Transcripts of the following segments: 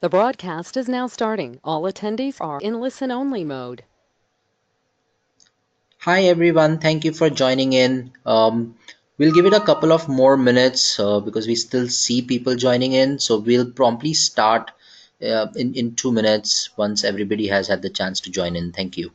The broadcast is now starting. All attendees are in listen-only mode. Hi everyone, thank you for joining in. We'll give it a couple of more minutes because we still see people joining in. So we'll promptly start in 2 minutes once everybody has had the chance to join in. Thank you.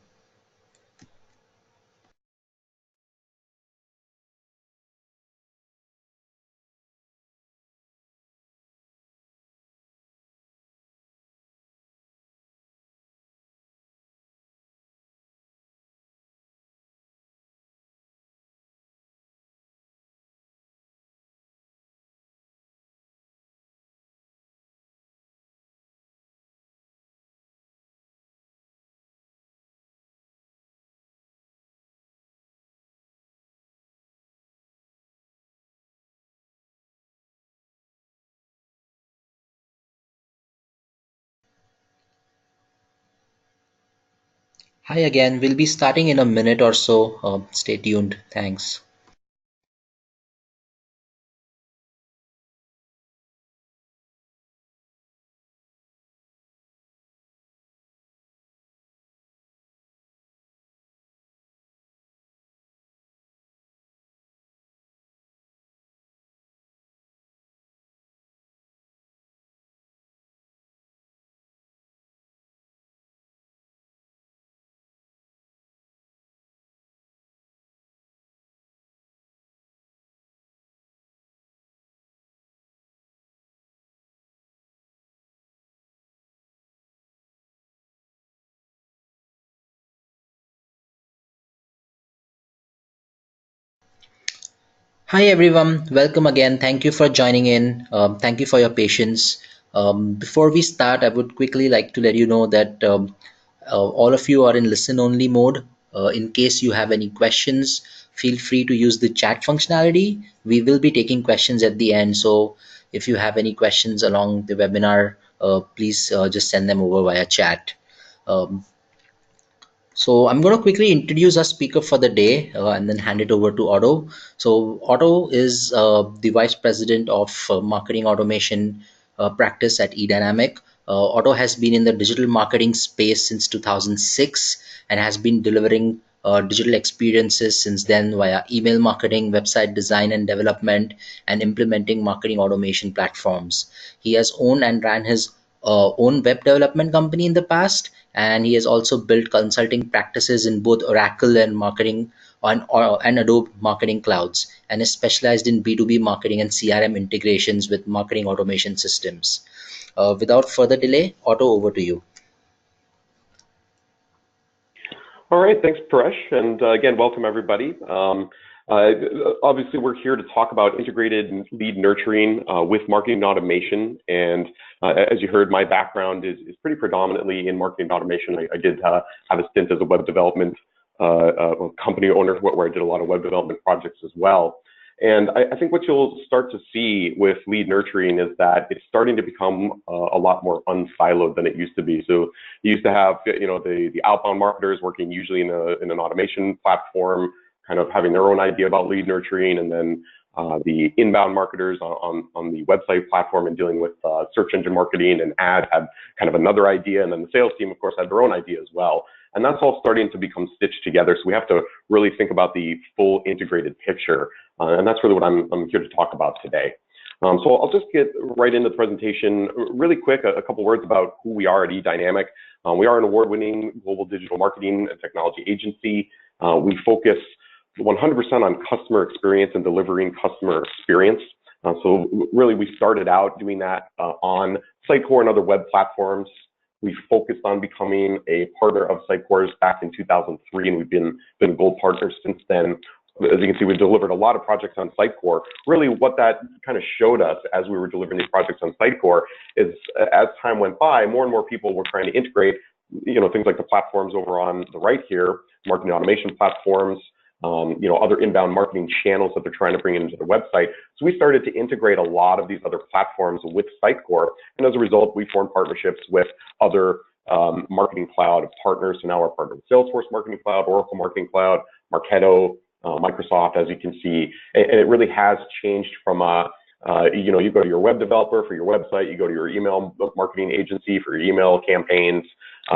Hi again, we'll be starting in a minute or so. Stay tuned. Thanks. Hi everyone, welcome again. Thank you for joining in. Thank you for your patience. Before we start, I would quickly like to let you know that all of you are in listen only mode. In case you have any questions, feel free to use the chat functionality. We will be taking questions at the end. So if you have any questions along the webinar, please just send them over via chat. Um, so I'm going to quickly introduce our speaker for the day and then hand it over to Otto. So Otto is the Vice President of Marketing Automation practice at eDynamic. Otto has been in the digital marketing space since 2006 and has been delivering digital experiences since then via email marketing, website design and development, and implementing marketing automation platforms. He has owned and ran his own web development company in the past, and he has also built consulting practices in both Oracle and marketing and Adobe Marketing Clouds, and is specialized in B2B marketing and CRM integrations with marketing automation systems. Without further delay, Otto, over to you. All right, thanks, Paresh, and again, welcome everybody. Obviously, we're here to talk about integrated lead nurturing with marketing automation, and as you heard, my background is pretty predominantly in marketing automation. I did have a stint as a web development company owner where I did a lot of web development projects as well. And I think what you'll start to see with lead nurturing is that it's starting to become a lot more unsiloed than it used to be. So you used to have, the outbound marketers working usually in an automation platform, kind of having their own idea about lead nurturing, and then the inbound marketers on the website platform and dealing with search engine marketing and ad had kind of another idea, and then the sales team, of course, had their own idea as well. And that's all starting to become stitched together. So we have to really think about the full integrated picture. And that's really what I'm here to talk about today. So I'll just get right into the presentation really quick, a couple words about who we are at eDynamic. We are an award-winning global digital marketing and technology agency. We focus 100% on customer experience and delivering customer experience. So really, we started out doing that on Sitecore and other web platforms. We focused on becoming a partner of Sitecore's back in 2003, and we've been gold partners since then. As you can see, we've delivered a lot of projects on Sitecore. Really, what that kind of showed us as we were delivering these projects on Sitecore is, as time went by, more and more people were trying to integrate, things like the platforms over on the right here, marketing automation platforms, other inbound marketing channels that they're trying to bring into their website. So we started to integrate a lot of these other platforms with Sitecore, and as a result, we formed partnerships with other marketing cloud partners. So now we're partnered with Salesforce Marketing Cloud, Oracle Marketing Cloud, Marketo, Microsoft, as you can see, and it really has changed from a You go to your web developer for your website, you go to your email marketing agency for your email campaigns.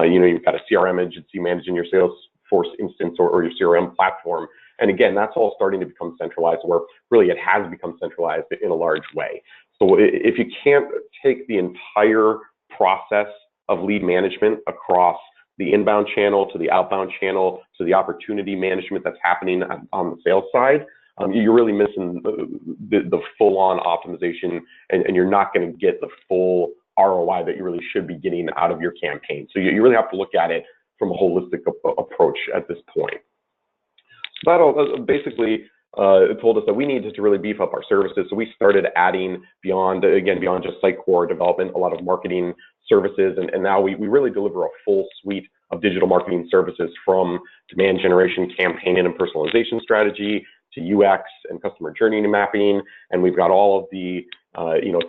You've got a CRM agency managing your Salesforce instance or your CRM platform. And again, that's all starting to become centralized, where really it has become centralized in a large way. So if you can't take the entire process of lead management across the inbound channel to the outbound channel to the opportunity management that's happening on the sales side, you're really missing the full-on optimization, and you're not going to get the full ROI that you really should be getting out of your campaign. So you really have to look at it from a holistic approach at this point. So that basically told us that we needed to really beef up our services. So we started adding beyond just site core development, a lot of marketing services, and now we really deliver a full suite of digital marketing services, from demand generation, campaigning and personalization strategy, to UX and customer journey mapping. And we've got all of the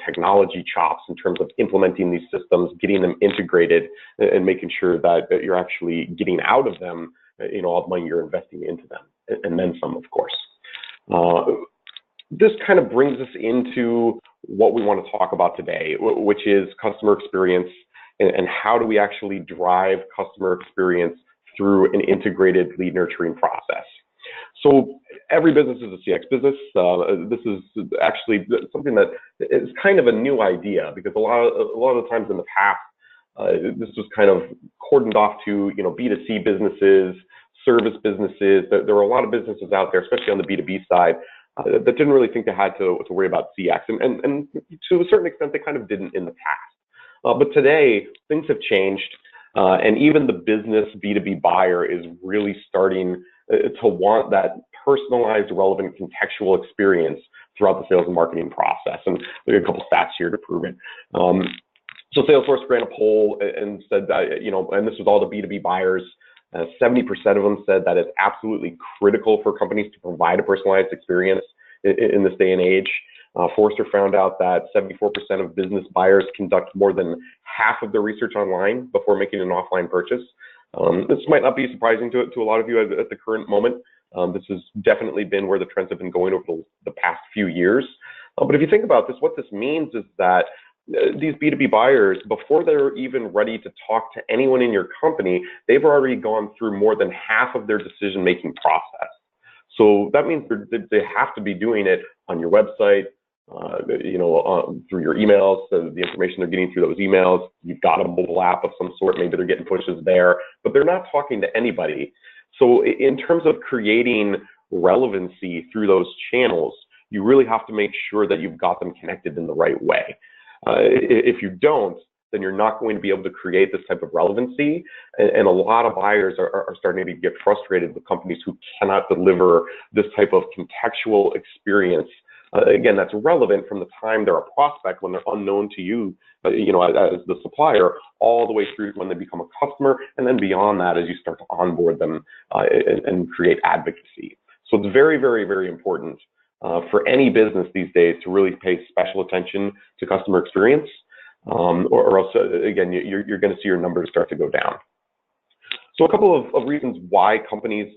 technology chops in terms of implementing these systems, getting them integrated, and making sure that you're actually getting out of them all the money you're investing into them, and then some, of course. This kind of brings us into what we want to talk about today, which is customer experience, and how do we actually drive customer experience through an integrated lead nurturing process. So every business is a CX business. This is actually something that is kind of a new idea, because a lot of the times in the past, this was kind of cordoned off to B2C businesses, service businesses. There were a lot of businesses out there, especially on the B2B side, that didn't really think they had to worry about CX, and to a certain extent they kind of didn't in the past. But today things have changed, and even the business B2B buyer is really starting to want that personalized, relevant, contextual experience throughout the sales and marketing process. And there are a couple stats here to prove it. So Salesforce ran a poll and said that, and this was all the B2B buyers, 70% of them said that it's absolutely critical for companies to provide a personalized experience in this day and age. Forrester found out that 74% of business buyers conduct more than half of their research online before making an offline purchase. This might not be surprising to a lot of you at the current moment. This has definitely been where the trends have been going over the past few years. But if you think about this, what this means is that these B2B buyers, before they're even ready to talk to anyone in your company, they've already gone through more than half of their decision-making process. So that means they have to be doing it on your website, through your emails, so the information they're getting through those emails. You've got a mobile app of some sort, maybe they're getting pushes there, but they're not talking to anybody. So in terms of creating relevancy through those channels, you really have to make sure that you've got them connected in the right way. If you don't, then you're not going to be able to create this type of relevancy. And a lot of buyers are starting to get frustrated with companies who cannot deliver this type of contextual experience. Again, that's relevant from the time they're a prospect, when they're unknown to you, as the supplier, all the way through when they become a customer, and then beyond that as you start to onboard them and create advocacy. So it's very, very, very important for any business these days to really pay special attention to customer experience, or else, again, you're going to see your numbers start to go down. So a couple of reasons why companies,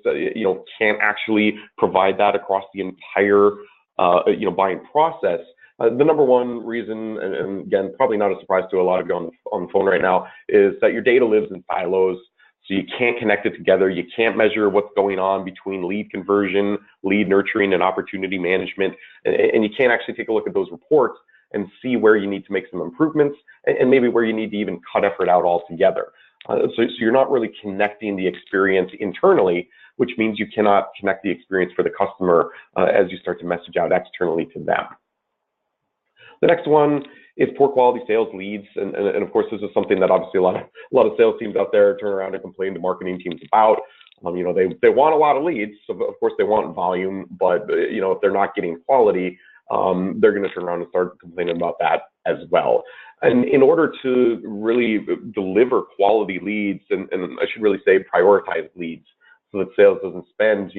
can't actually provide that across the entire buying process. The number one reason, and again, probably not a surprise to a lot of you on the phone right now, is that your data lives in silos. So you can't connect it together. You can't measure what's going on between lead conversion, lead nurturing, and opportunity management. And you can't actually take a look at those reports and see where you need to make some improvements, and maybe where you need to even cut effort out altogether. So you're not really connecting the experience internally, which means you cannot connect the experience for the customer as you start to message out externally to them. The next one is poor quality sales leads, and of course this is something that obviously a lot of sales teams out there turn around and complain to marketing teams about. They want a lot of leads, so of course they want volume, but if they're not getting quality, they're going to turn around and start complaining about that as well. And in order to really deliver quality leads, and I should really say prioritize leads, so that sales doesn't spend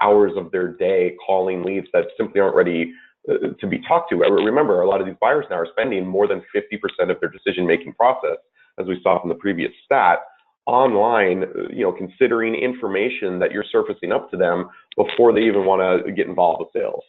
hours of their day calling leads that simply aren't ready to be talked to. Remember, a lot of these buyers now are spending more than 50% of their decision-making process, as we saw from the previous stat, online, considering information that you're surfacing up to them before they even want to get involved with sales.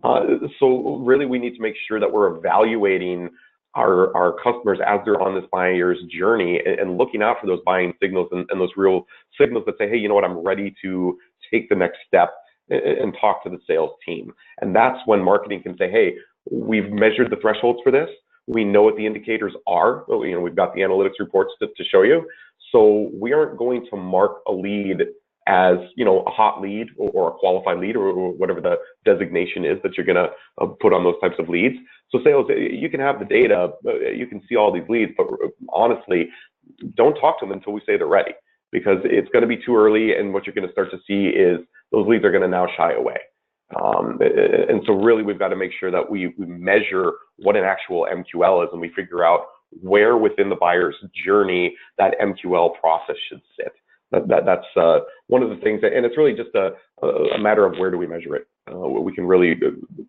So really, we need to make sure that we're evaluating our customers as they're on this buyer's journey and looking out for those buying signals and those real signals that say, hey, you know what, I'm ready to take the next step and talk to the sales team. And that's when marketing can say, hey, we've measured the thresholds for this. We know what the indicators are. You know, we've got the analytics reports to show you. So we aren't going to mark a lead as, you know, a hot lead or a qualified lead or whatever the designation is that you're going to put on those types of leads. So sales, you can have the data, you can see all these leads, but honestly, don't talk to them until we say they're ready, because it's going to be too early, and what you're going to start to see is those leads are going to now shy away. And so really, we've got to make sure that we measure what an actual MQL is, and we figure out where within the buyer's journey that MQL process should sit. That's one of the things, and it's really just a matter of where do we measure it. We can really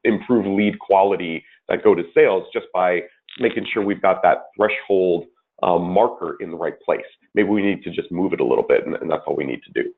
improve lead quality that go to sales just by making sure we've got that threshold marker in the right place. Maybe we need to just move it a little bit, and that's all we need to do.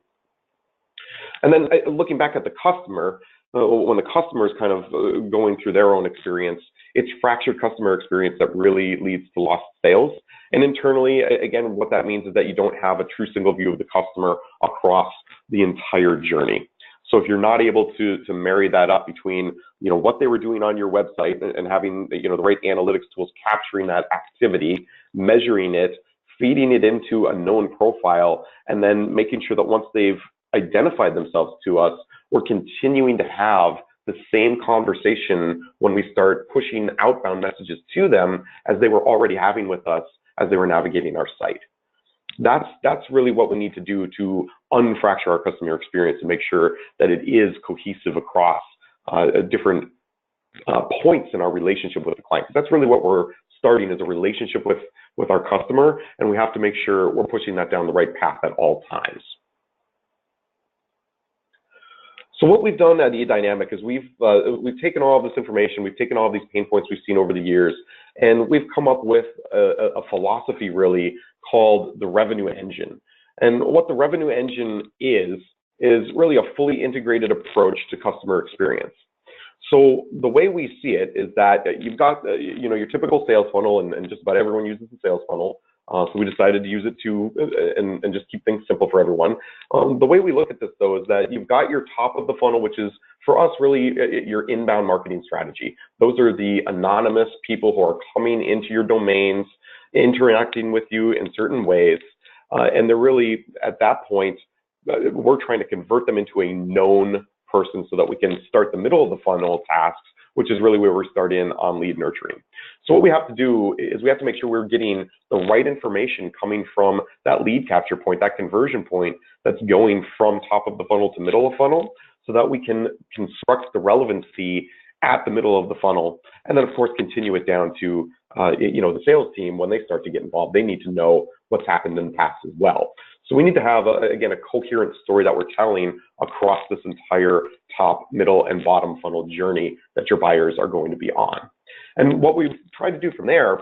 And then looking back at the customer, when the customer is kind of going through their own experience, it's fractured customer experience that really leads to lost sales. And internally, again, what that means is that you don't have a true single view of the customer across the entire journey. So if you're not able to marry that up between, you know, what they were doing on your website and having, you know, the right analytics tools capturing that activity, measuring it, feeding it into a known profile, and then making sure that once they've identified themselves to us, we're continuing to have the same conversation when we start pushing outbound messages to them as they were already having with us as they were navigating our site. That's really what we need to do to unfracture our customer experience and make sure that it is cohesive across different points in our relationship with the client. That's really what we're starting, as a relationship with our customer, and we have to make sure we're pushing that down the right path at all times. So what we've done at eDynamic is we've taken all of this information, we've taken all of these pain points we've seen over the years, and we've come up with a philosophy really called the revenue engine. And what the revenue engine is really a fully integrated approach to customer experience. So the way we see it is that you've got you know, your typical sales funnel, and just about everyone uses the sales funnel. So we decided to use it to and just keep things simple for everyone. The way we look at this, though, is that you've got your top of the funnel, which is for us really your inbound marketing strategy. Those are the anonymous people who are coming into your domains, interacting with you in certain ways, and they're really, at that point, we're trying to convert them into a known person so that we can start the middle of the funnel tasks, which is really where we start in on lead nurturing. So what we have to do is we have to make sure we're getting the right information coming from that lead capture point, that conversion point that's going from top of the funnel to middle of funnel, so that we can construct the relevancy at the middle of the funnel, and then of course continue it down to you know, the sales team. When they start to get involved, they need to know what's happened in the past as well. So we need to have, again, a coherent story that we're telling across this entire top, middle, and bottom funnel journey that your buyers are going to be on. And what we've tried to do from there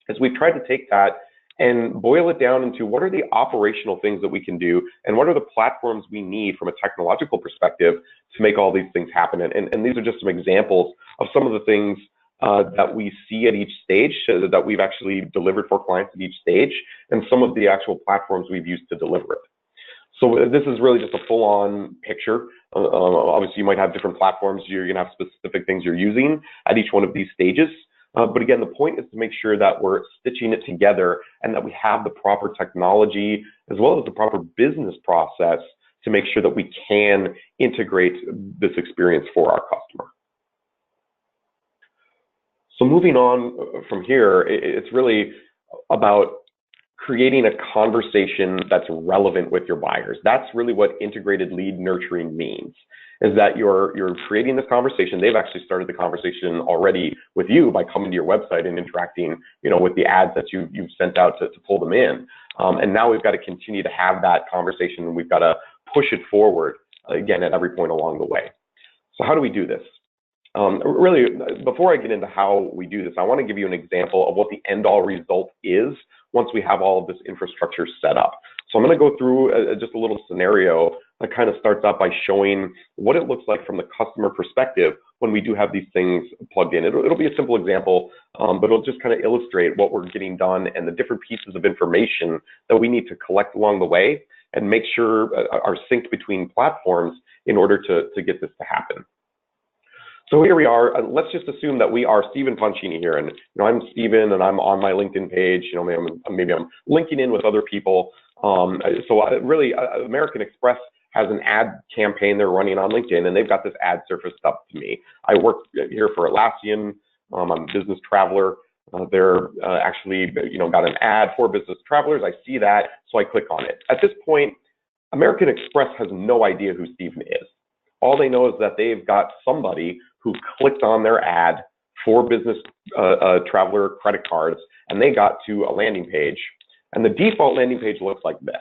is we've tried to take that and boil it down into what are the operational things that we can do, and what are the platforms we need from a technological perspective to make all these things happen. And these are just some examples of some of the things that we see at each stage, that we've actually delivered for clients at each stage, and some of the actual platforms we've used to deliver it. So this is really just a full-on picture. Obviously, you might have different platforms. You're going to have specific things you're using at each one of these stages. But again, the point is to make sure that we're stitching it together and that we have the proper technology as well as the proper business process to make sure that we can integrate this experience for our customer. So moving on from here, it's really about creating a conversation that's relevant with your buyers. That's really what integrated lead nurturing means, is that you're creating this conversation. They've actually started the conversation already with you by coming to your website and interacting, you know, with the ads that you've sent out to pull them in. And now we've got to continue to have that conversation, and we've got to push it forward, again, at every point along the way. So how do we do this? Really, before I get into how we do this, I want to give you an example of what the end-all result is once we have all of this infrastructure set up. So I'm going to go through just a little scenario that kind of starts out by showing what it looks like from the customer perspective when we do have these things plugged in. It'll be a simple example, but it'll just kind of illustrate what we're getting done and the different pieces of information that we need to collect along the way and make sure are synced between platforms in order to get this to happen. So here we are. Let's just assume that we are Stephen Pancini here, and I'm Stephen, and I'm on my LinkedIn page. Maybe I'm linking in with other people. Really, American Express has an ad campaign they're running on LinkedIn, and they've got this ad surfaced up to me. I work here for Atlassian. I'm a business traveler. They're actually, got an ad for business travelers. I see that, so I click on it. At this point, American Express has no idea who Stephen is. All they know is that they've got somebody who clicked on their ad for business traveler credit cards, and they got to a landing page. And the default landing page looks like this.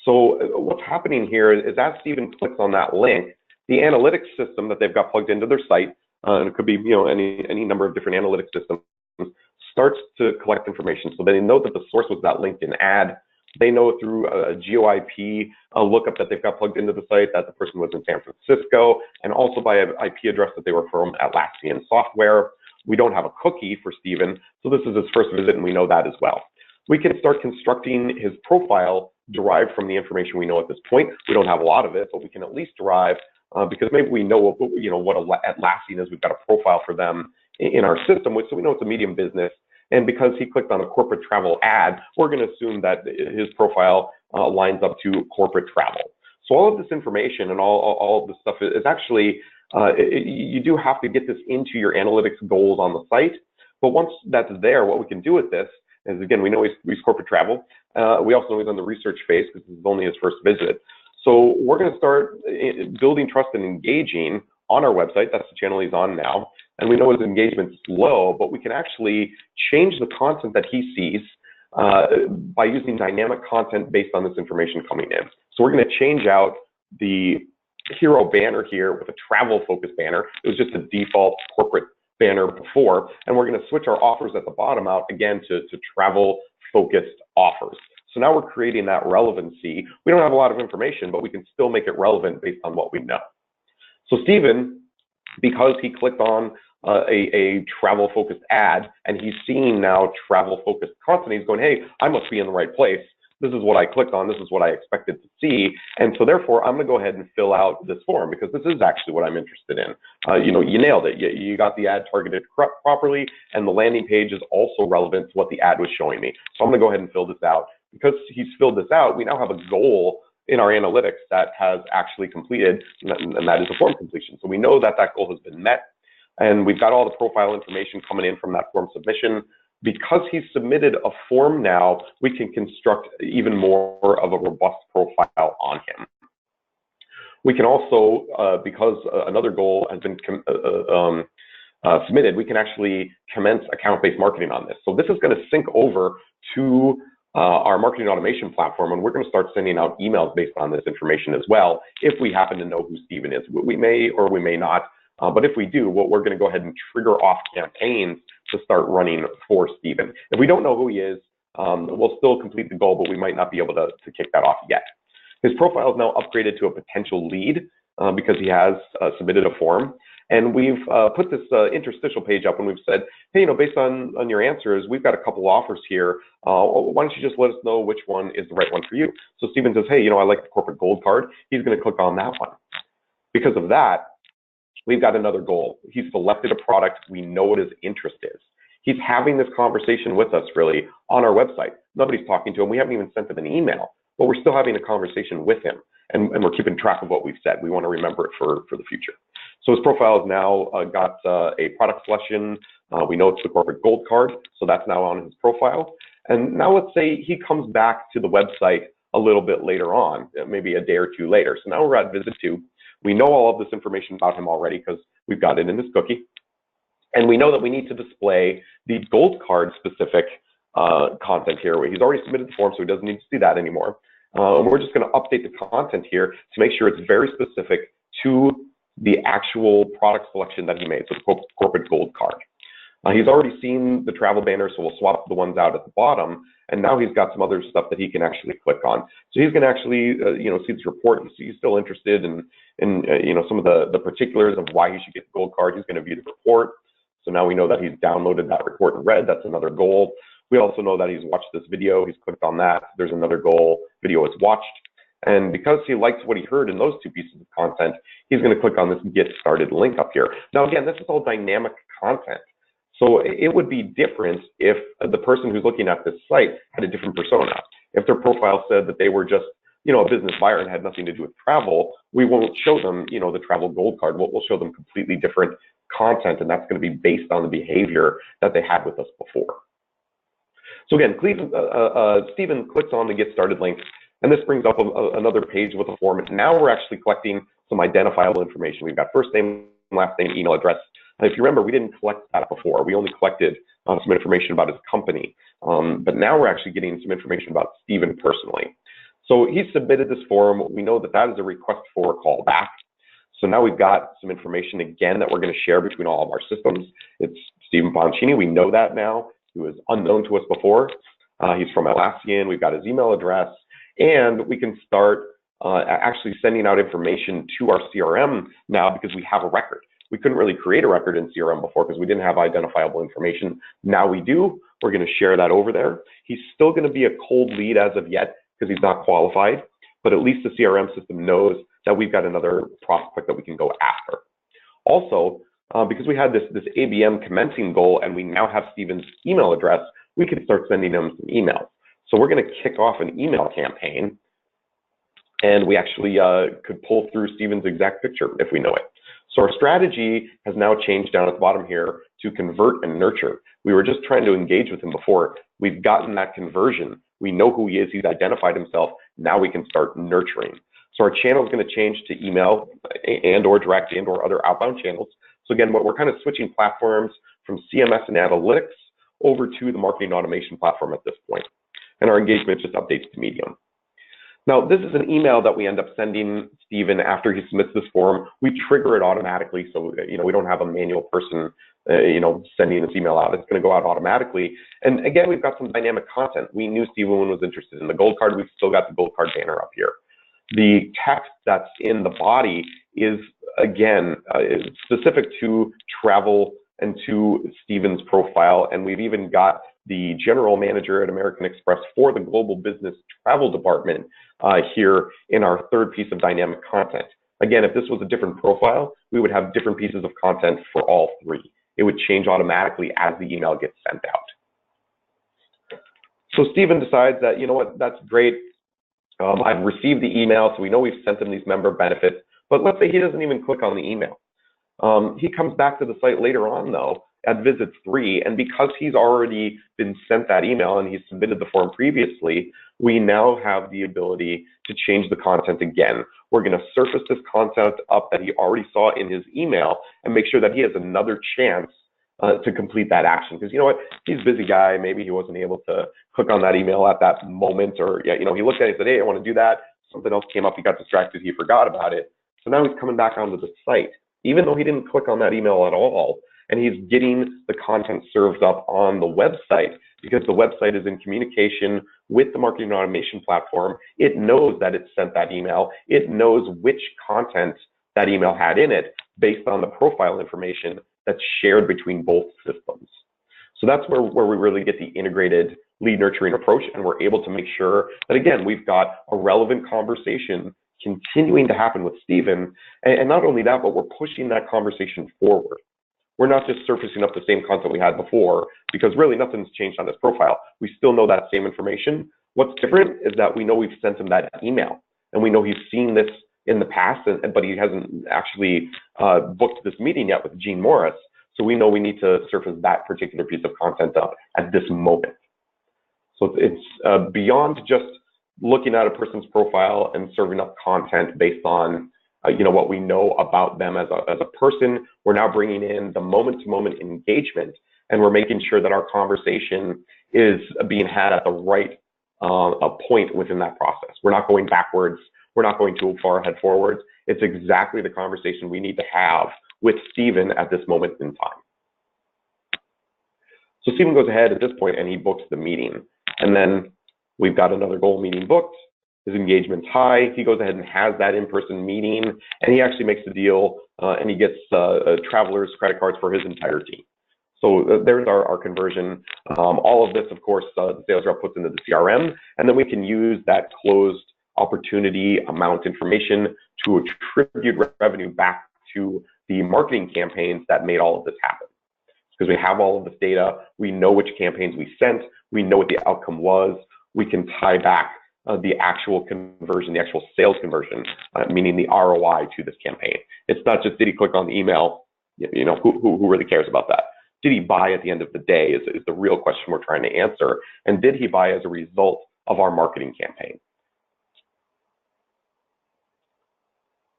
So what's happening here is as Stephen clicks on that link, the analytics system that they've got plugged into their site, and it could be any number of different analytics systems, starts to collect information. So they know that the source was that LinkedIn ad. They know through a GeoIP lookup that they've got plugged into the site that the person was in San Francisco, and also by an IP address that they were from Atlassian Software. We don't have a cookie for Stephen, so this is his first visit, and we know that as well. We can start constructing his profile derived from the information we know at this point. We don't have a lot of it, but we can at least derive because maybe we know what Atlassian is. We've got a profile for them in our system, so we know it's a medium business. And because he clicked on a corporate travel ad, we're going to assume that his profile lines up to corporate travel. So all of this information and all of this stuff is actually, you do have to get this into your analytics goals on the site. But once that's there, what we can do with this is, again, we know he's corporate travel. We also know he's on the research phase because this is only his first visit. So we're going to start building trust and engaging on our website. That's the channel he's on now. And we know his engagement's low, but we can actually change the content that he sees by using dynamic content based on this information coming in. So we're going to change out the hero banner here with a travel focused banner. It was just a default corporate banner before, and we're going to switch our offers at the bottom out again to travel focused offers. So now we're creating that relevancy. We don't have a lot of information, but we can still make it relevant based on what we know. So Stephen, because he clicked on a travel-focused ad, and he's seeing now travel-focused content, he's going, hey, I must be in the right place. This is what I clicked on. This is what I expected to see. And so therefore, I'm going to go ahead and fill out this form because this is actually what I'm interested in. You nailed it. You got the ad targeted properly, and the landing page is also relevant to what the ad was showing me. So I'm going to go ahead and fill this out. Because he's filled this out, we now have a goal in our analytics that has actually completed, and that is a form completion. So we know that that goal has been met, and we've got all the profile information coming in from that form submission. Because he's submitted a form now, we can construct even more of a robust profile on him. We can also, because another goal has been submitted, we can actually commence account-based marketing on this. So this is going to sync over to our marketing automation platform, and we're going to start sending out emails based on this information as well, if we happen to know who Stephen is. We may or we may not, but if we do, we're going to go ahead and trigger off campaigns to start running for Stephen. If we don't know who he is, we'll still complete the goal, but we might not be able to kick that off yet. His profile is now upgraded to a potential lead because he has submitted a form. And we've put this interstitial page up, and we've said, hey, based on your answers, we've got a couple offers here. Why don't you just let us know which one is the right one for you? So Stephen says, hey, I like the corporate gold card. He's going to click on that one. Because of that, we've got another goal. He's selected a product. We know what his interest is. He's having this conversation with us, really, on our website. Nobody's talking to him. We haven't even sent him an email, but we're still having a conversation with him, and we're keeping track of what we've said. We want to remember it for the future. So his profile has now got a product selection. We know it's the corporate gold card, so that's now on his profile. And now let's say he comes back to the website a little bit later on, maybe a day or two later. So now we're at visit 2. We know all of this information about him already because we've got it in this cookie. And we know that we need to display the gold card specific content here. He's already submitted the form, so he doesn't need to see that anymore. And we're just going to update the content here to make sure it's very specific to the actual product selection that he made, so the corporate gold card. He's already seen the travel banner, so we'll swap the ones out at the bottom. And now he's got some other stuff that he can actually click on. So he's going to actually, see this report. He's still interested in some of the particulars of why he should get the gold card. He's going to view the report. So now we know that he's downloaded that report in red. That's another goal. We also know that he's watched this video. He's clicked on that. There's another goal. Video is watched. And because he likes what he heard in those two pieces of content, he's going to click on this Get Started link up here. Now, again, this is all dynamic content. So it would be different if the person who's looking at this site had a different persona. If their profile said that they were just, a business buyer and had nothing to do with travel, we won't show them, the travel gold card. We'll show them completely different content, and that's going to be based on the behavior that they had with us before. So again, Stephen clicks on the Get Started link, and this brings up another page with a form. Now we're actually collecting some identifiable information. We've got first name, last name, email address. If you remember, we didn't collect that before. We only collected some information about his company. But now we're actually getting some information about Stephen personally. So he submitted this form. We know that that is a request for a callback. So now we've got some information again that we're going to share between all of our systems. It's Stephen Boncini. We know that now. He was unknown to us before. He's from Atlassian. We've got his email address. And we can start actually sending out information to our CRM now because we have a record. We couldn't really create a record in CRM before because we didn't have identifiable information. Now we do. We're going to share that over there. He's still going to be a cold lead as of yet because he's not qualified, but at least the CRM system knows that we've got another prospect that we can go after. Also, because we had this ABM commencing goal and we now have Stephen's email address, we can start sending him some emails. So we're going to kick off an email campaign, and we actually could pull through Stephen's exact picture if we know it. So our strategy has now changed down at the bottom here to convert and nurture. We were just trying to engage with him before. We've gotten that conversion. We know who he is. He's identified himself. Now we can start nurturing. So our channel is going to change to email and or direct and or other outbound channels. So again, we're kind of switching platforms from CMS and analytics over to the marketing automation platform at this point. And our engagement just updates to Medium. Now, this is an email that we end up sending Stephen after he submits this form. We trigger it automatically, so we don't have a manual person sending this email out. It's going to go out automatically. And again, we've got some dynamic content. We knew Stephen was interested in the gold card. We've still got the gold card banner up here. The text that's in the body is, again, specific to travel and to Stephen's profile. And we've even got the general manager at American Express for the global business travel department here in our third piece of dynamic content. Again, if this was a different profile, we would have different pieces of content for all three. It would change automatically as the email gets sent out. So Stephen decides that, that's great. I've received the email, so we know we've sent him these member benefits, but let's say he doesn't even click on the email. He comes back to the site later on, though, at visit 3, and because he's already been sent that email and he's submitted the form previously, we now have the ability to change the content again. We're going to surface this content up that he already saw in his email and make sure that he has another chance to complete that action. Because you know what, he's a busy guy. Maybe he wasn't able to click on that email at that moment, or he looked at it and said, hey, I want to do that. Something else came up, he got distracted, he forgot about it. So now he's coming back onto the site, even though he didn't click on that email at all. And he's getting the content served up on the website because the website is in communication with the marketing automation platform. It knows that it sent that email. It knows which content that email had in it based on the profile information that's shared between both systems. So that's where we really get the integrated lead nurturing approach, and we're able to make sure that, again, we've got a relevant conversation continuing to happen with Stephen. And not only that, but we're pushing that conversation forward. We're not just surfacing up the same content we had before, because really nothing's changed on his profile. We still know that same information. What's different is that we know we've sent him that email, and we know he's seen this in the past, but he hasn't actually booked this meeting yet with Gene Morris. So we know we need to surface that particular piece of content up at this moment. So it's beyond just looking at a person's profile and serving up content based on what we know about them as a person. We're now bringing in the moment-to-moment engagement, and we're making sure that our conversation is being had at the right point within that process. We're not going backwards. We're not going too far ahead forwards. It's exactly the conversation we need to have with Stephen at this moment in time. So Stephen goes ahead at this point and he books the meeting. And then we've got another goal meeting booked. His engagement's high. He goes ahead and has that in-person meeting, and he actually makes the deal, and he gets travelers credit cards for his entire team. So there's our conversion. All of this, of course, the sales rep puts into the CRM, and then we can use that closed opportunity amount information to attribute revenue back to the marketing campaigns that made all of this happen. Because we have all of this data, we know which campaigns we sent, we know what the outcome was, we can tie back the actual conversion, the actual sales conversion, meaning the ROI to this campaign. It's not just, did he click on the email? You know, who really cares about that? Did he buy at the end of the day is the real question we're trying to answer. And did he buy as a result of our marketing campaign?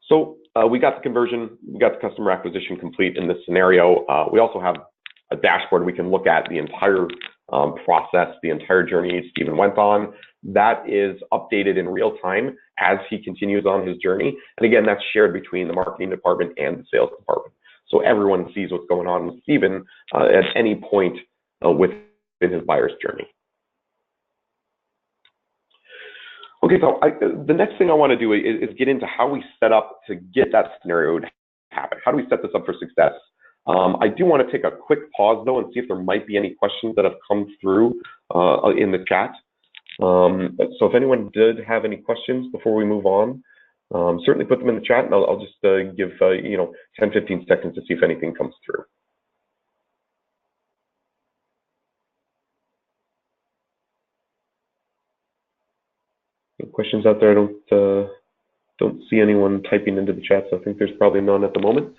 So we got the conversion, we got the customer acquisition complete in this scenario. We also have a dashboard we can look at the entire process, the entire journey Stephen went on. That is updated in real time as he continues on his journey. And again, that's shared between the marketing department and the sales department. So everyone sees what's going on with Stephen at any point within his buyer's journey. Okay, so the next thing I want to do is get into how we set up to get that scenario to happen. How do we set this up for success? I do want to take a quick pause though and see if there might be any questions that have come through in the chat. So if anyone did have any questions before we move on, certainly put them in the chat, and I'll just give 10-15 seconds to see if anything comes through. Any questions out there? I don't see anyone typing into the chat, so I think there's probably none at the moment.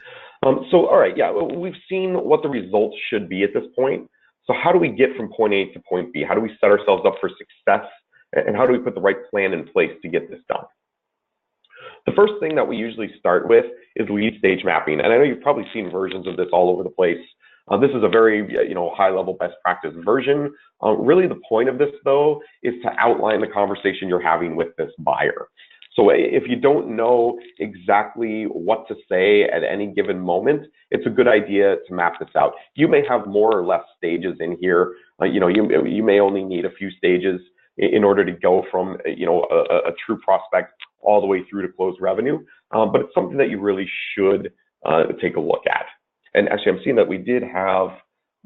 So all right, yeah, we've seen what the results should be at this point. So how do we get from point A to point B? How do we set ourselves up for success? And how do we put the right plan in place to get this done? The first thing that we usually start with is lead stage mapping. And I know you've probably seen versions of this all over the place. This is a very high-level best practice version. Really the point of this, though, is to outline the conversation you're having with this buyer. So if you don't know exactly what to say at any given moment, it's a good idea to map this out. You may have more or less stages in here. You may only need a few stages in order to go from a true prospect all the way through to close revenue. But it's something that you really should take a look at. And actually, I'm seeing that we did have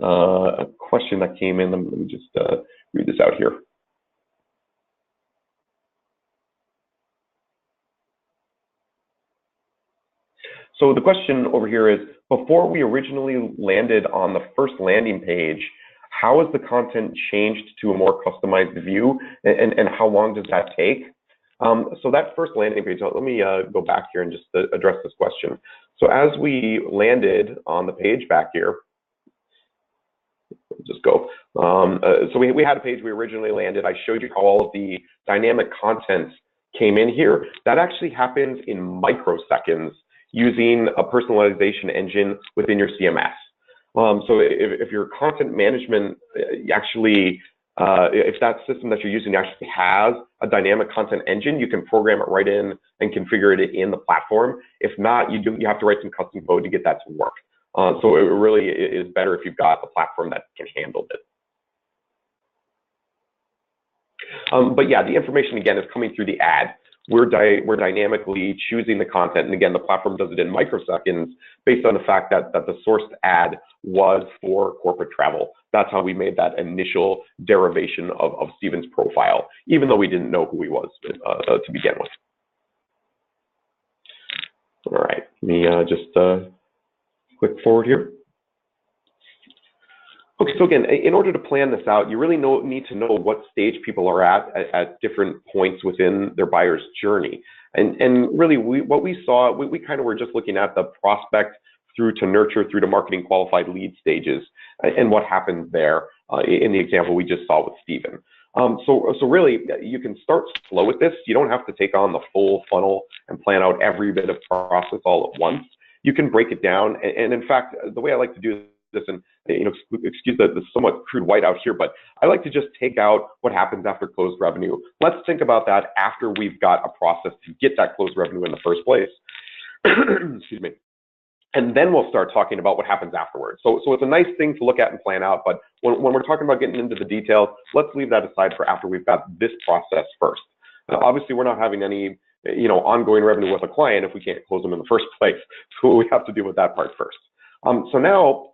a question that came in. Let me just read this out here. So the question over here is, before we originally landed on the first landing page, how has the content changed to a more customized view, and how long does that take? So that first landing page, let me go back here and just address this question. So as we landed on the page back here, just go. So we had a page we originally landed. I showed you how all of the dynamic content came in here. That actually happens in microseconds using a personalization engine within your CMS. So if your content management actually, if that system that you're using actually has a dynamic content engine, you can program it right in and configure it in the platform. If not, you have to write some custom code to get that to work. So it really is better if you've got a platform that can handle it. But yeah, the information again is coming through the ad. We're dynamically choosing the content, and again, the platform does it in microseconds based on the fact that the sourced ad was for corporate travel. That's how we made that initial derivation of Stephen's profile, even though we didn't know who he was to begin with. All right, let me just click forward here. Okay, so again, in order to plan this out, you really need to know what stage people are at different points within their buyer's journey. And really, what we saw, we kind of were just looking at the prospect through to nurture, through to marketing qualified lead stages, and what happens there in the example we just saw with Stephen. So really, you can start slow with this. You don't have to take on the full funnel and plan out every bit of process all at once. You can break it down. And in fact, the way I like to do this, and excuse the somewhat crude whiteout here, but I like to just take out what happens after closed revenue. Let's think about that after we've got a process to get that closed revenue in the first place. Excuse me. And then we'll start talking about what happens afterwards. So it's a nice thing to look at and plan out, but when we're talking about getting into the details, let's leave that aside for after we've got this process first. Obviously, we're not having any ongoing revenue with a client if we can't close them in the first place. So we have to deal with that part first. So now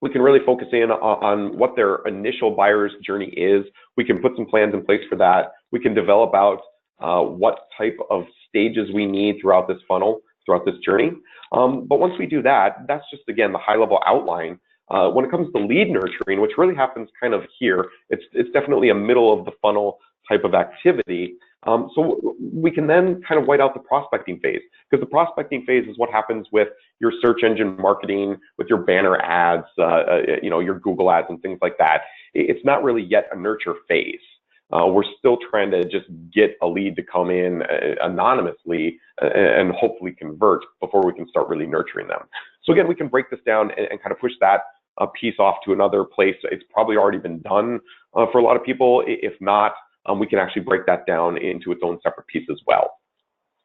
we can really focus in on what their initial buyer's journey is. We can put some plans in place for that. We can develop out what type of stages we need throughout this funnel, throughout this journey. But once we do that, that's just, again, the high-level outline. When it comes to lead nurturing, which really happens kind of here, it's definitely a middle of the funnel type of activity. So we can then kind of white out the prospecting phase, because the prospecting phase is what happens with your search engine marketing, with your banner ads, your Google ads and things like that. It's not really yet a nurture phase. We're still trying to just get a lead to come in anonymously and hopefully convert before we can start really nurturing them. So again, we can break this down and kind of push that piece off to another place. It's probably already been done for a lot of people. If not, we can actually break that down into its own separate piece as well.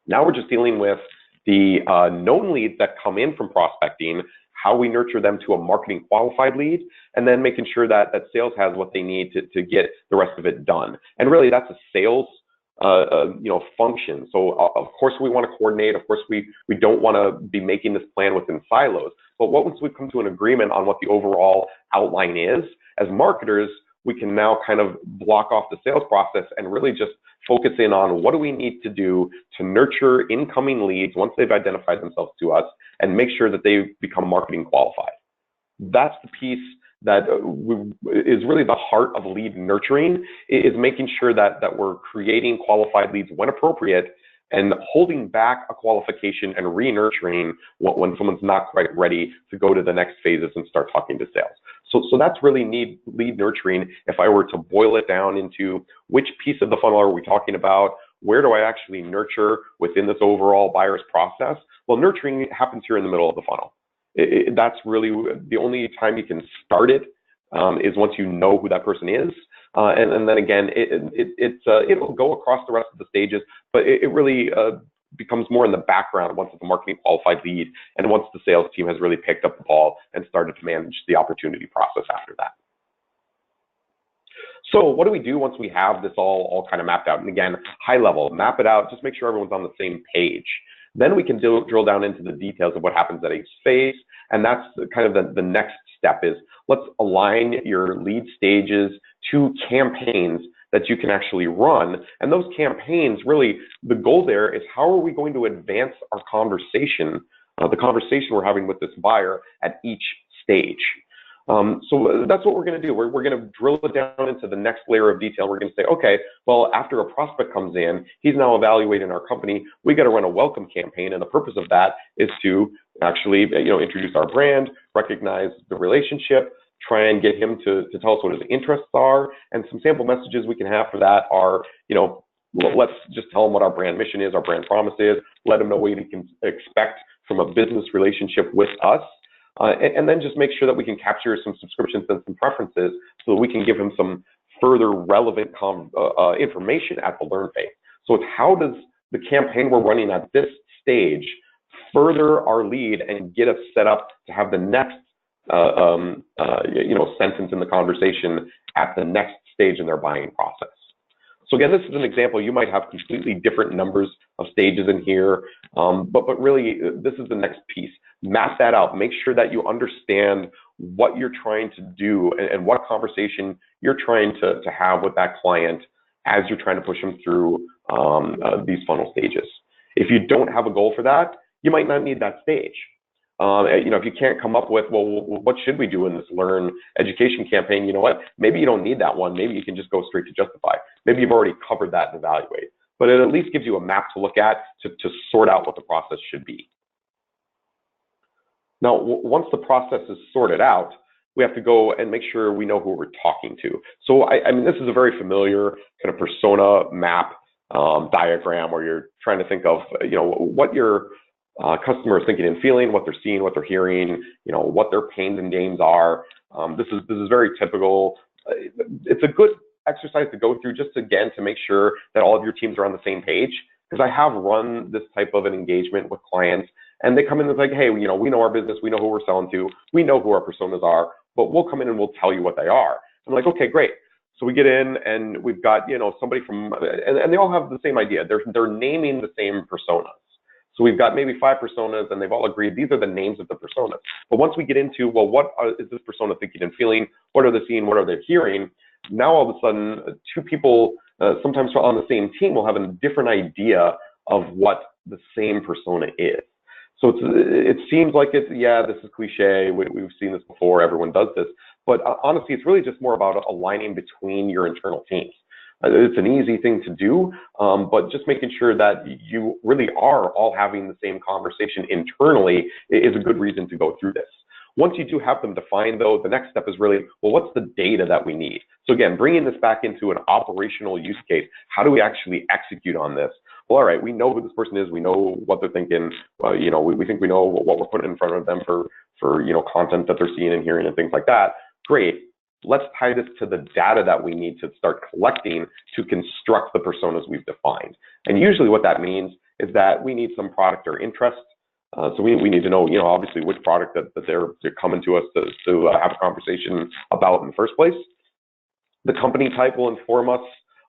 Now we're just dealing with the known leads that come in from prospecting, how we nurture them to a marketing qualified lead, and then making sure that sales has what they need to get the rest of it done. And really, that's a sales function. So of course we want to coordinate. Of course we don't want to be making this plan within silos. But once we come to an agreement on what the overall outline is, as marketers, we can now kind of block off the sales process and really just focus in on what do we need to do to nurture incoming leads once they've identified themselves to us and make sure that they become marketing qualified. That's the piece that is really the heart of lead nurturing, is making sure that we're creating qualified leads when appropriate and holding back a qualification and re-nurturing when someone's not quite ready to go to the next phases and start talking to sales. So that's really lead nurturing. If I were to boil it down into which piece of the funnel are we talking about, where do I actually nurture within this overall buyer's process? Well, nurturing happens here in the middle of the funnel. That's really the only time you can start it, is once you know who that person is. And then again, it'll go across the rest of the stages, but it really becomes more in the background once it's a marketing qualified lead and once the sales team has really picked up the ball and started to manage the opportunity process after that. So what do we do once we have this all kind of mapped out? And again, high level, map it out, just make sure everyone's on the same page. Then we can drill down into the details of what happens at each phase. And that's kind of the next step is, let's align your lead stages to campaigns that you can actually run. And those campaigns, really, the goal there is how are we going to advance our conversation, the conversation we're having with this buyer at each stage. So that's what we're going to do. We're going to drill it down into the next layer of detail. We're going to say, okay, well, after a prospect comes in, he's now evaluating our company. We got to run a welcome campaign, and the purpose of that is to actually, introduce our brand, recognize the relationship, try and get him to tell us what his interests are, and some sample messages we can have for that are, let's just tell him what our brand mission is, our brand promise is, let him know what he can expect from a business relationship with us. And then just make sure that we can capture some subscriptions and some preferences so that we can give him some further relevant information at the learn phase. So it's how does the campaign we're running at this stage further our lead and get us set up to have the next sentence in the conversation at the next stage in their buying process. So again, this is an example. You might have completely different numbers of stages in here, but really this is the next piece. Map that out. Make sure that you understand what you're trying to do and what conversation you're trying to have with that client as you're trying to push them through these funnel stages. If you don't have a goal for that, you might not need that stage. If you can't come up with, well, what should we do in this learn education campaign? You know what? Maybe you don't need that one. Maybe you can just go straight to justify. Maybe you've already covered that and evaluate. But it at least gives you a map to look at to sort out what the process should be. Now, once the process is sorted out, we have to go and make sure we know who we're talking to. So, I mean, this is a very familiar kind of persona map diagram where you're trying to think of, what your customer is thinking and feeling, what they're seeing, what they're hearing, what their pains and gains are. This is very typical. It's a good exercise to go through just again to make sure that all of your teams are on the same page. Because I have run this type of an engagement with clients And they come in and it's like, hey, we know our business, we know who we're selling to, we know who our personas are, but we'll come in and we'll tell you what they are. I'm like, okay, great. So we get in and we've got, somebody from, and they all have the same idea. They're naming the same personas. So we've got maybe 5 personas and they've all agreed these are the names of the personas. But once we get into, well, what is this persona thinking and feeling? What are they seeing? What are they hearing? Now all of a sudden, 2 people, sometimes on the same team, will have a different idea of what the same persona is. So it seems like this is cliche. We've seen this before. Everyone does this. But honestly, it's really just more about aligning between your internal teams. It's an easy thing to do, but just making sure that you really are all having the same conversation internally is a good reason to go through this. Once you do have them defined, though, the next step is really, well, what's the data that we need? So again, bringing this back into an operational use case, how do we actually execute on this? Well, all right, we know who this person is. We know what they're thinking. We think we know what we're putting in front of them for content that they're seeing and hearing and things like that. Great. Let's tie this to the data that we need to start collecting to construct the personas we've defined. And usually what that means is that we need some product or interest. So we need to know, obviously which product that they're coming to us to have a conversation about in the first place. The company type will inform us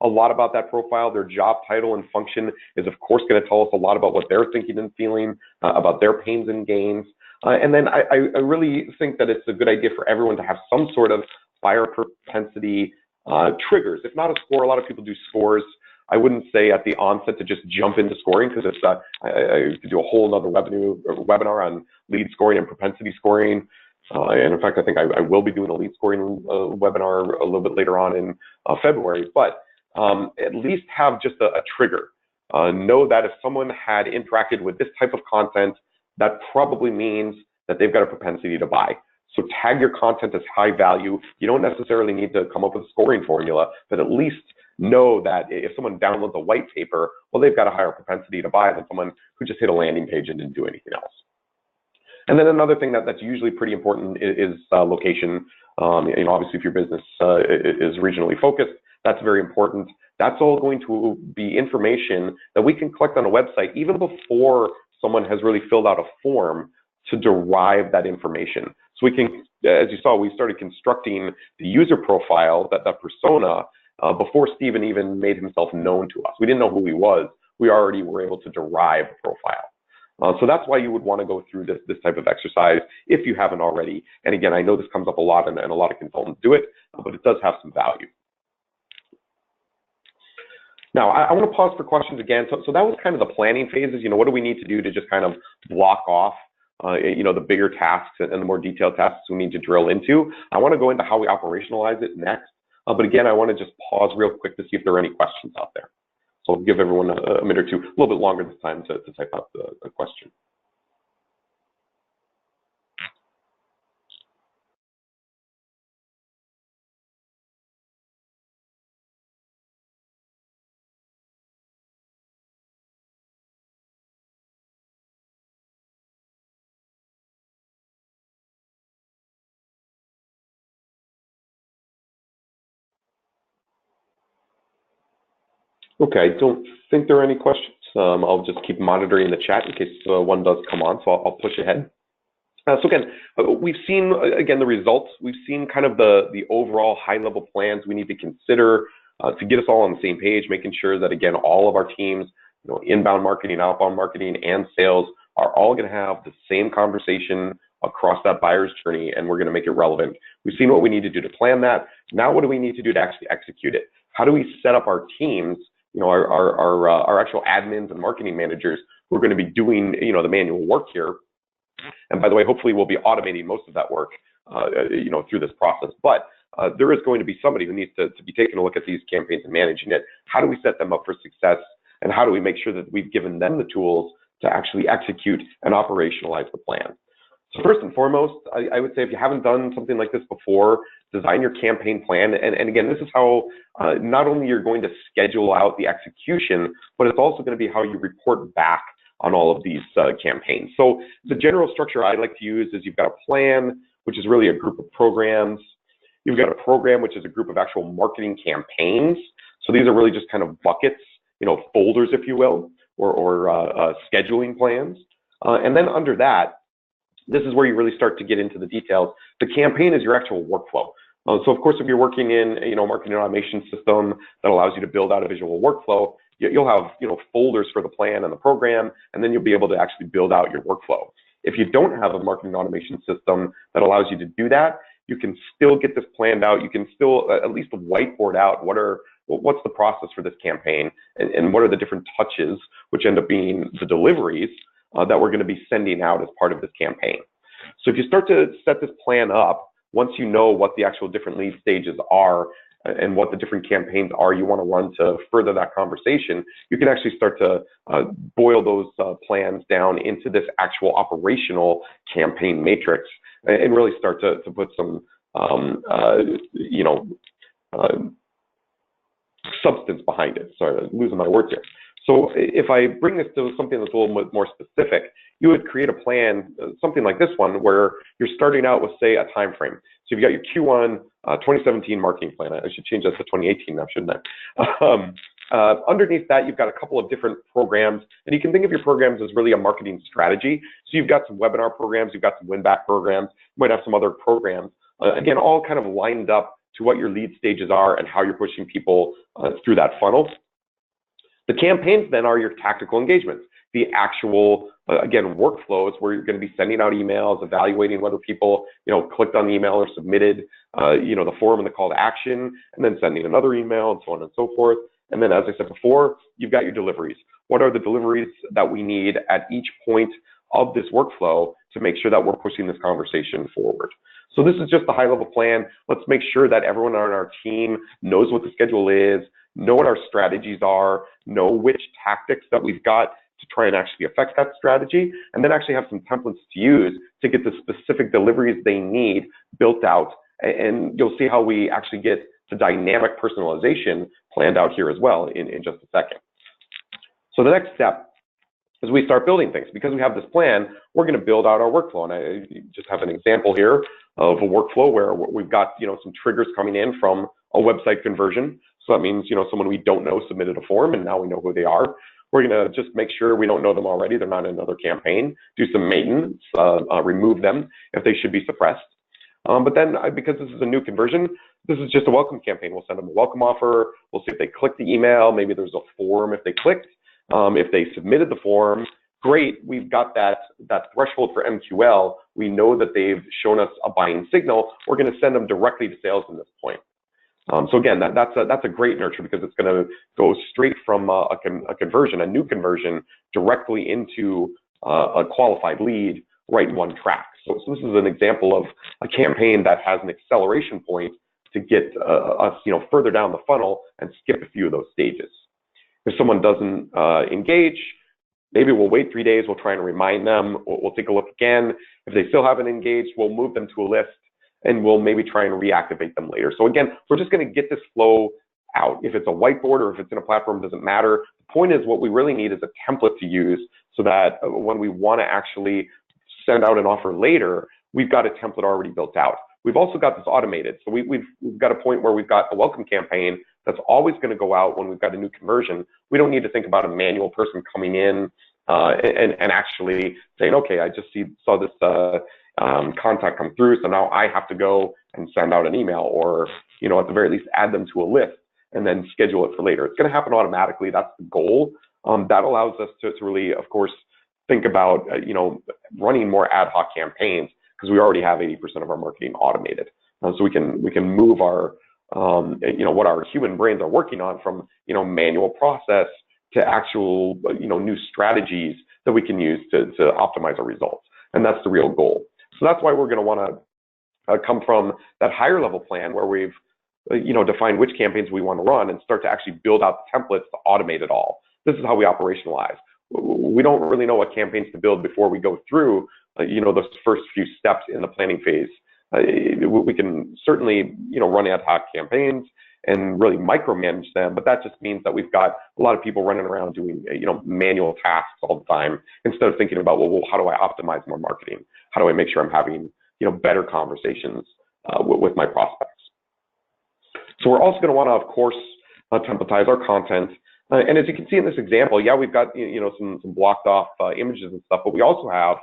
a lot about that profile. Their job title and function is, of course, going to tell us a lot about what they're thinking and feeling, about their pains and gains. And then I really think that it's a good idea for everyone to have some sort of buyer propensity triggers. If not a score, a lot of people do scores. I wouldn't say at the onset to just jump into scoring, because it's I could do a whole other webinar on lead scoring and propensity scoring. And in fact, I think I will be doing a lead scoring webinar a little bit later on in February. But at least have just a trigger. Know that if someone had interacted with this type of content, that probably means that they've got a propensity to buy. So tag your content as high value. You don't necessarily need to come up with a scoring formula, but at least know that if someone downloads a white paper, well, they've got a higher propensity to buy than someone who just hit a landing page and didn't do anything else. And then another thing that's usually pretty important is location. Obviously, if your business is regionally focused, that's very important. That's all going to be information that we can collect on a website even before someone has really filled out a form to derive that information. So we can, as you saw, we started constructing the user profile, that persona, before Stephen even made himself known to us. We didn't know who he was. We already were able to derive a profile. So that's why you would want to go through this type of exercise if you haven't already. And again, I know this comes up a lot and a lot of consultants do it, but it does have some value. Now, I want to pause for questions again. So that was kind of the planning phases. What do we need to do to just kind of block off, the bigger tasks and the more detailed tasks we need to drill into. I want to go into how we operationalize it next. But again, I want to just pause real quick to see if there are any questions out there. So I'll give everyone a minute or two, a little bit longer this time to type out the question. Okay, I don't think there are any questions. I'll just keep monitoring the chat in case one does come on, so I'll push ahead. So again, we've seen, again, the results. We've seen kind of the overall high-level plans we need to consider to get us all on the same page, making sure that, again, all of our teams, inbound marketing, outbound marketing, and sales are all going to have the same conversation across that buyer's journey, and we're going to make it relevant. We've seen what we need to do to plan that. Now, what do we need to do to actually execute it? How do we set up our teams, our actual admins and marketing managers who are going to be doing, the manual work here? And by the way, hopefully we'll be automating most of that work, through this process. But there is going to be somebody who needs to be taking a look at these campaigns and managing it. How do we set them up for success? And how do we make sure that we've given them the tools to actually execute and operationalize the plan? So first and foremost, I would say if you haven't done something like this before, design your campaign plan. And again, this is how not only you're going to schedule out the execution, but it's also going to be how you report back on all of these campaigns. So the general structure I like to use is you've got a plan, which is really a group of programs. You've got a program, which is a group of actual marketing campaigns. So these are really just kind of buckets, folders, if you will, or scheduling plans. And then under that, this is where you really start to get into the details. The campaign is your actual workflow. So of course, if you're working in marketing automation system that allows you to build out a visual workflow, you'll have folders for the plan and the program, and then you'll be able to actually build out your workflow. If you don't have a marketing automation system that allows you to do that, you can still get this planned out. You can still at least whiteboard out what's the process for this campaign, and what are the different touches, which end up being the deliveries that we're going to be sending out as part of this campaign. So if you start to set this plan up, once you know what the actual different lead stages are and what the different campaigns are you want to run to further that conversation, you can actually start to boil those plans down into this actual operational campaign matrix and really start to put some, substance behind it. Sorry, I'm losing my words here. So if I bring this to something that's a little bit more specific, you would create a plan, something like this one, where you're starting out with, say, a time frame. So you've got your Q1 2017 marketing plan. I should change that to 2018 now, shouldn't I? Underneath that, you've got a couple of different programs, and you can think of your programs as really a marketing strategy. So you've got some webinar programs, you've got some win-back programs, you might have some other programs, again, all kind of lined up to what your lead stages are and how you're pushing people through that funnel. The campaigns then are your tactical engagements, the actual, again, workflows where you're going to be sending out emails, evaluating whether people, clicked on the email or submitted, the form and the call to action, and then sending another email and so on and so forth. And then, as I said before, you've got your deliveries. What are the deliveries that we need at each point of this workflow to make sure that we're pushing this conversation forward? So this is just a high-level plan. Let's make sure that everyone on our team knows what the schedule is, know what our strategies are, know which tactics that we've got to try and actually affect that strategy, and then actually have some templates to use to get the specific deliveries they need built out. And you'll see how we actually get the dynamic personalization planned out here as well in just a second. So the next step is we start building things. Because we have this plan, we're going to build out our workflow. And I just have an example here of a workflow where we've got some triggers coming in from a website conversion. So that means someone we don't know submitted a form, and now we know who they are. We're going to just make sure we don't know them already, they're not in another campaign, do some maintenance, remove them if they should be suppressed. But then, because this is a new conversion, this is just a welcome campaign. We'll send them a welcome offer. We'll see if they click the email. Maybe there's a form if they clicked. If they submitted the form, great. We've got that threshold for MQL. We know that they've shown us a buying signal. We're going to send them directly to sales from this point. So again, that's a great nurture, because it's going to go straight from a conversion, a new conversion, directly into a qualified lead right in one track. So this is an example of a campaign that has an acceleration point to get us further down the funnel and skip a few of those stages. If someone doesn't engage, maybe we'll wait 3 days. We'll try and remind them. We'll take a look again. If they still haven't engaged, we'll move them to a list, and we'll maybe try and reactivate them later. So again, we're just going to get this flow out. If it's a whiteboard or if it's in a platform, doesn't matter. The point is, what we really need is a template to use so that when we want to actually send out an offer later, we've got a template already built out. We've also got this automated. So we've got a point where we've got a welcome campaign that's always going to go out when we've got a new conversion. We don't need to think about a manual person coming in and actually saying, okay, I just saw this contact come through, so now I have to go and send out an email, or at the very least add them to a list and then schedule it for later. It's going to happen automatically. That's the goal. That allows us to really, of course, think about running more ad hoc campaigns, because we already have 80% of our marketing automated. So we can move our what our human brains are working on from manual process to actual new strategies that we can use to optimize our results. And that's the real goal. So that's why we're going to want to come from that higher level plan where we've defined which campaigns we want to run and start to actually build out the templates to automate it all. This is how we operationalize. We don't really know what campaigns to build before we go through those first few steps in the planning phase. We can certainly run ad hoc campaigns and really micromanage them, but that just means that we've got a lot of people running around doing manual tasks all the time, instead of thinking about, well, how do I optimize more marketing? How do I make sure I'm having better conversations with my prospects? So we're also going to want to, of course, templatize our content. And as you can see in this example, yeah, we've got some blocked off images and stuff, but we also have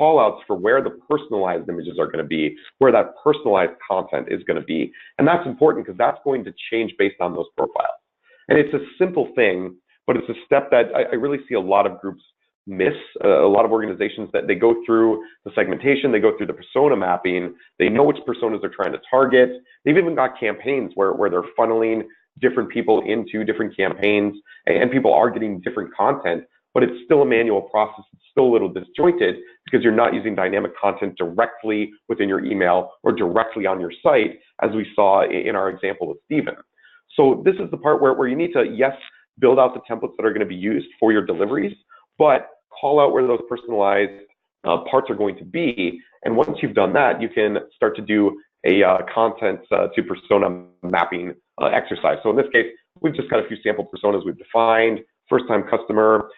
callouts for where the personalized images are going to be, where that personalized content is going to be. And that's important because that's going to change based on those profiles. And it's a simple thing, but it's a step that I really see a lot of groups miss, a lot of organizations that they go through the segmentation, they go through the persona mapping, they know which personas they're trying to target. They've even got campaigns where they're funneling different people into different campaigns, and people are getting different content, but it's still a manual process. It's still a little disjointed because you're not using dynamic content directly within your email or directly on your site, as we saw in our example with Stephen. So this is the part where you need to, yes, build out the templates that are going to be used for your deliveries, but call out where those personalized parts are going to be. And once you've done that, you can start to do a content to persona mapping exercise. So in this case, we've just got a few sample personas we've defined. First-time customer,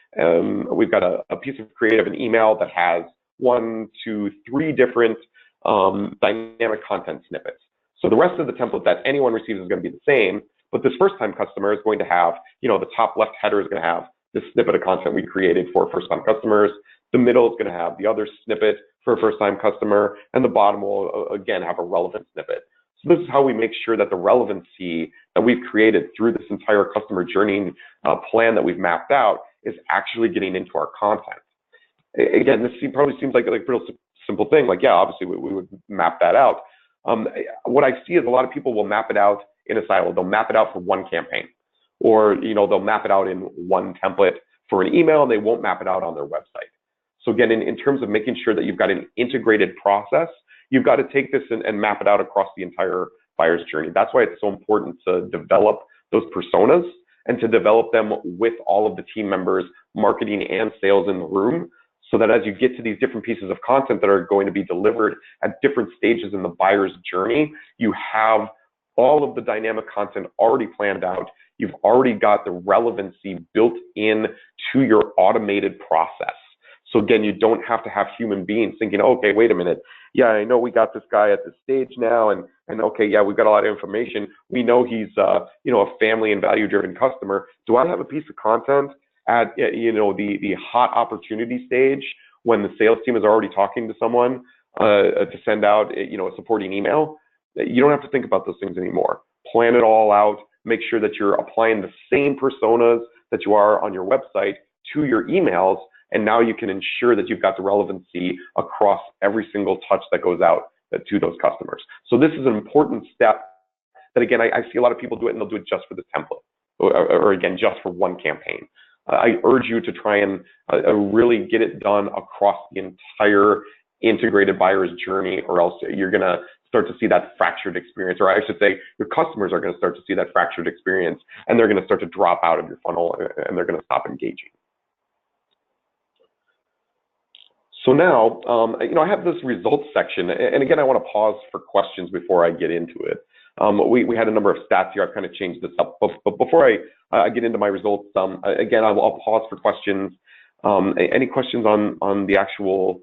we've got a piece of creative, an email that has 1, 2, 3 different dynamic content snippets. So the rest of the template that anyone receives is going to be the same, but this first-time customer is going to have, the top left header is going to have this snippet of content we created for first-time customers. The middle is going to have the other snippet for a first-time customer, and the bottom will, again, have a relevant snippet. So this is how we make sure that the relevancy that we've created through this entire customer journey plan that we've mapped out is actually getting into our content. Again, this probably seems like a real simple thing. Like, yeah, obviously we would map that out. What I see is a lot of people will map it out in a silo. They'll map it out for one campaign, or they'll map it out in one template for an email, and they won't map it out on their website. So again, in terms of making sure that you've got an integrated process, you've got to take this and map it out across the entire buyer's journey. That's why it's so important to develop those personas and to develop them with all of the team members, marketing and sales in the room, so that as you get to these different pieces of content that are going to be delivered at different stages in the buyer's journey, you have all of the dynamic content already planned out. You've already got the relevancy built in to your automated process. So again, you don't have to have human beings thinking, okay, wait a minute. Yeah, I know we got this guy at this stage now, and okay, yeah, we've got a lot of information. We know he's a family and value-driven customer. Do I have a piece of content at the hot opportunity stage when the sales team is already talking to someone to send out a supporting email? You don't have to think about those things anymore. Plan it all out. Make sure that you're applying the same personas that you are on your website to your emails, and now you can ensure that you've got the relevancy across every single touch that goes out to those customers. So this is an important step that, again, I see a lot of people do it, and they'll do it just for the template, or again, just for one campaign. I urge you to try and really get it done across the entire integrated buyer's journey, or else you're going to start to see that fractured experience, or I should say your customers are going to start to see that fractured experience, and they're going to start to drop out of your funnel, and they're going to stop engaging. So now, I have this results section, and again, I want to pause for questions before I get into it. We had a number of stats here. I've kind of changed this up, but before I get into my results, again, I'll pause for questions. Any questions on the actual,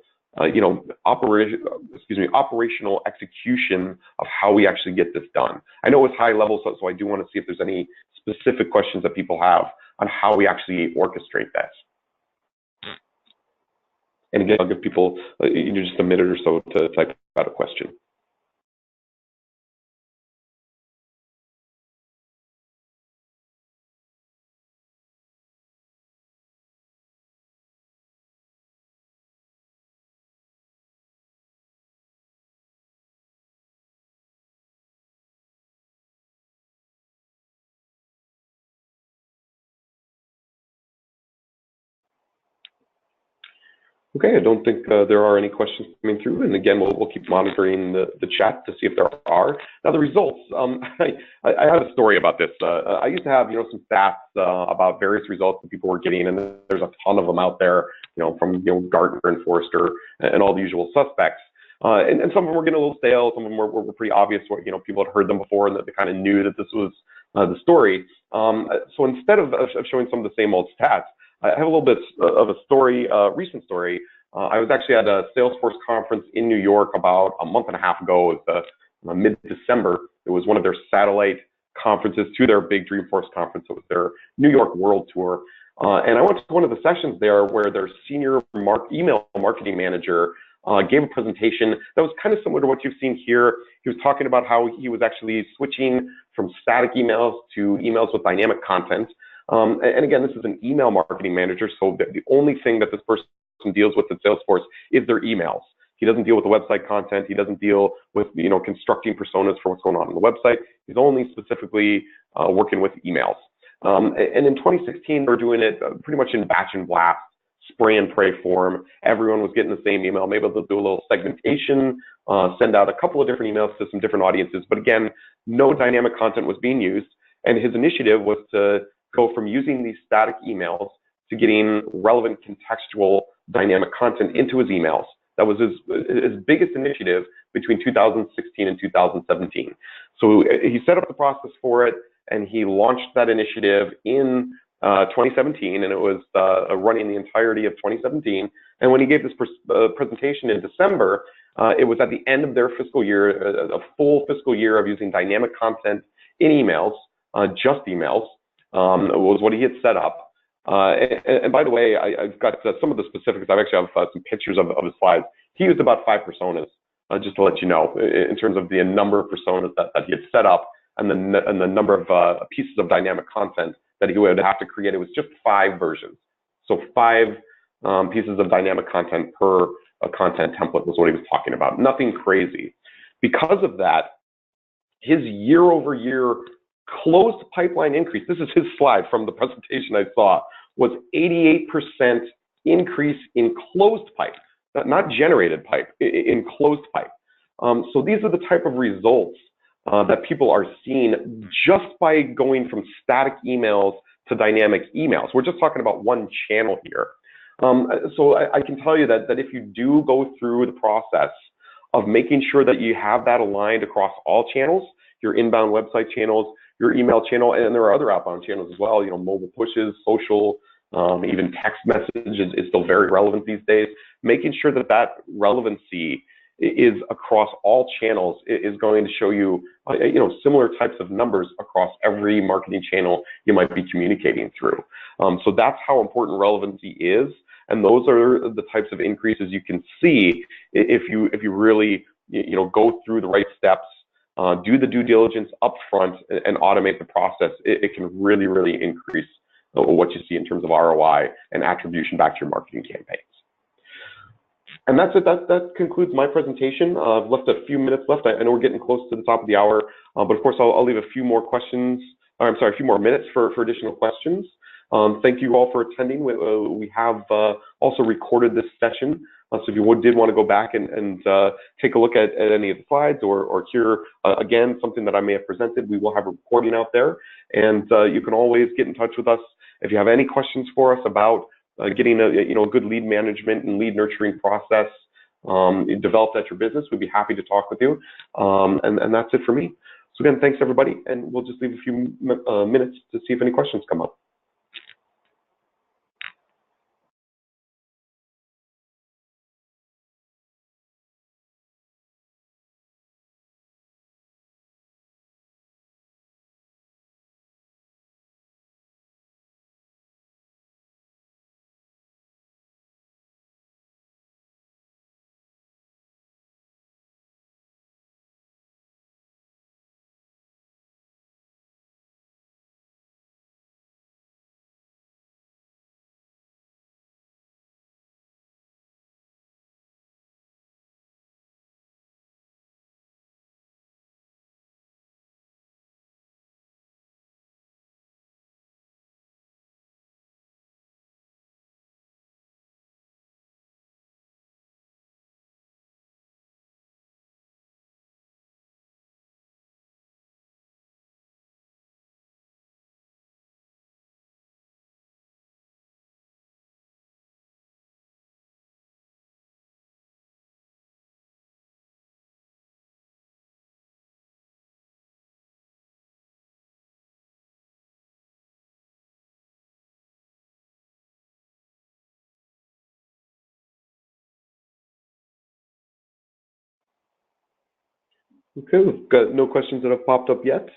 operational execution of how we actually get this done? I know it's high level, so I do want to see if there's any specific questions that people have on how we actually orchestrate this. And again, I'll give people just a minute or so to type out a question. Okay, I don't think there are any questions coming through, and again, we'll keep monitoring the chat to see if there are. Now, the results, I have a story about this. I used to have some stats about various results that people were getting, and there's a ton of them out there, from Gartner and Forrester and all the usual suspects. And some of them were getting a little stale. Some of them were pretty obvious. People had heard them before, and that they kind of knew that this was the story. So instead of showing some of the same old stats, I have a little bit of a story, recent story. I was actually at a Salesforce conference in New York about a month and a half ago. It was mid-December. It was one of their satellite conferences, to their big Dreamforce conference. It was their New York World Tour. And I went to one of the sessions there where their senior email marketing manager gave a presentation that was kind of similar to what you've seen here. He was talking about how he was actually switching from static emails to emails with dynamic content. And again, this is an email marketing manager, so the only thing that this person deals with at Salesforce is their emails. He doesn't deal with the website content. He doesn't deal with constructing personas for what's going on the website. He's only specifically working with emails. And in 2016, they were doing it pretty much in batch and blast, spray and pray form. Everyone was getting the same email. Maybe they'll do a little segmentation, send out a couple of different emails to some different audiences. But again, no dynamic content was being used. And his initiative was to go from using these static emails to getting relevant contextual dynamic content into his emails. That was his biggest initiative between 2016 and 2017. So he set up the process for it, and he launched that initiative in 2017, and it was running the entirety of 2017. And when he gave this presentation in December, it was at the end of their fiscal year, a full fiscal year of using dynamic content in emails, just emails, was what he had set up. And by the way, I've got some of the specifics. I actually have some pictures of his slides. He used about 5 personas, just to let you know, in terms of the number of personas that he had set up and the number of pieces of dynamic content that he would have to create. It was just 5 versions. So 5 pieces of dynamic content per content template was what he was talking about. Nothing crazy. Because of that, his year-over-year closed pipeline increase, this is his slide from the presentation I saw, was 88% increase in closed pipe, not generated pipe, in closed pipe. So these are the type of results that people are seeing just by going from static emails to dynamic emails. We're just talking about one channel here. So I can tell you that if you do go through the process of making sure that you have that aligned across all channels, your inbound website channels, your email channel, and there are other outbound channels as well, mobile pushes, social, even text message is still very relevant these days. Making sure that that relevancy is across all channels is going to show you, similar types of numbers across every marketing channel you might be communicating through. So that's how important relevancy is, and those are the types of increases you can see if you really go through the right steps, do the due diligence upfront, and automate the process. It can really, really increase what you see in terms of ROI and attribution back to your marketing campaigns. And that's it. That concludes my presentation. I've left a few minutes left. I know we're getting close to the top of the hour, but of course I'll leave a few more a few more minutes for additional questions. Thank you all for attending. We have also recorded this session, so if you did want to go back and take a look at any of the slides or hear again something that I may have presented, we will have a recording out there, and you can always get in touch with us if you have any questions for us about getting a good lead management and lead nurturing process developed at your business. We'd be happy to talk with you, and that's it for me. So again, thanks everybody, and we'll just leave a few minutes to see if any questions come up. Okay, we've got no questions that have popped up yet.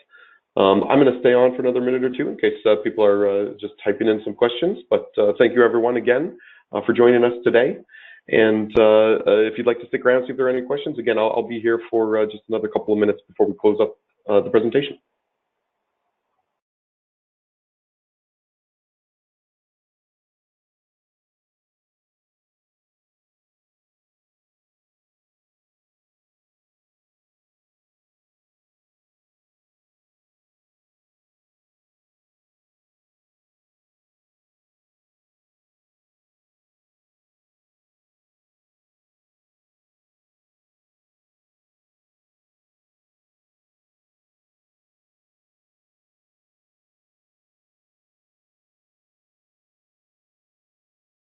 I'm going to stay on for another minute or two in case people are just typing in some questions. But thank you, everyone, again for joining us today. And if you'd like to stick around, see if there are any questions, again, I'll be here for just another couple of minutes before we close up the presentation.